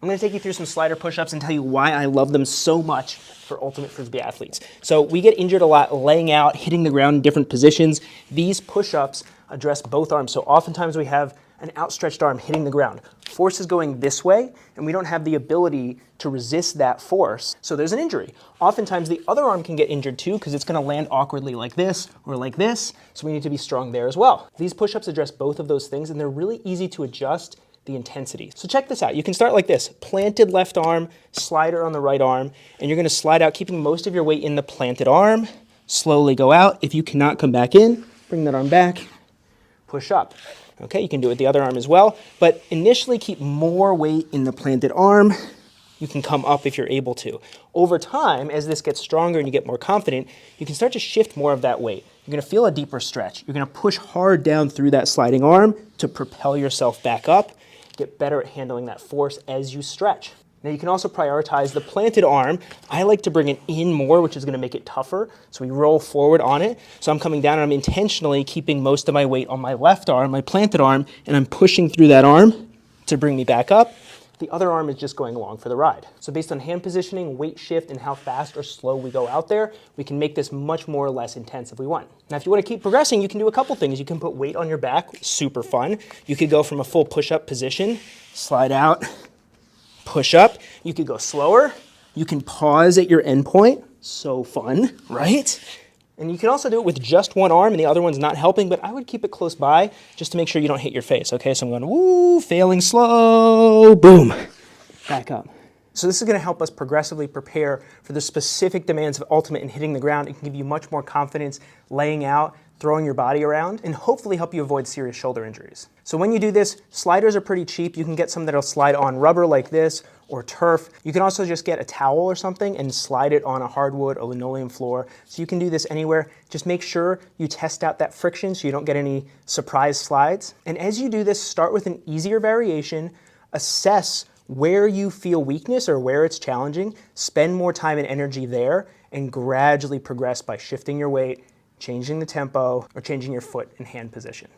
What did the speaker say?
I'm going to take you through some slider push-ups and tell you why I love them so much for Ultimate Frisbee athletes. So we get injured a lot laying out, hitting the ground in different positions. These push-ups address both arms. So oftentimes we have an outstretched arm hitting the ground. Force is going this way, and we don't have the ability to resist that force, so there's an injury. Oftentimes the other arm can get injured too because it's going to land awkwardly like this or like this, so we need to be strong there as well. These push-ups address both of those things, and they're really easy to adjust the intensity. So check this out. You can start like this, planted left arm, slider on the right arm, and you're going to slide out, keeping most of your weight in the planted arm, slowly go out. If you cannot come back in, bring that arm back, push up. Okay, you can do it with the other arm as well, but initially keep more weight in the planted arm. You can come up if you're able to. Over time, as this gets stronger and you get more confident, you can start to shift more of that weight. You're going to feel a deeper stretch. You're going to push hard down through that sliding arm to propel yourself back up, get better at handling that force as you stretch. Now you can also prioritize the planted arm. I like to bring it in more, which is going to make it tougher. So we roll forward on it. So I'm coming down and I'm intentionally keeping most of my weight on my left arm, my planted arm, and I'm pushing through that arm to bring me back up. The other arm is just going along for the ride. So based on hand positioning, weight shift, and how fast or slow we go out there, we can make this much more or less intense if we want. Now if you want to keep progressing, you can do a couple things. You can put weight on your back, super fun. You could go from a full push-up position, slide out, push up. You could go slower. You can pause at your end point. So fun, right? And you can also do it with just one arm and the other one's not helping, but I would keep it close by just to make sure you don't hit your face, okay? So I'm going, woo, failing slow, boom, back up. So this is going to help us progressively prepare for the specific demands of Ultimate and hitting the ground. It can give you much more confidence laying out, throwing your body around, and hopefully help you avoid serious shoulder injuries. So when you do this, sliders are pretty cheap. You can get some that'll slide on rubber like this or turf. You can also just get a towel or something and slide it on a hardwood or linoleum floor. So you can do this anywhere. Just make sure you test out that friction so you don't get any surprise slides. And as you do this, start with an easier variation, assess where you feel weakness or where it's challenging, spend more time and energy there, and gradually progress by shifting your weight, changing the tempo, or changing your foot and hand position.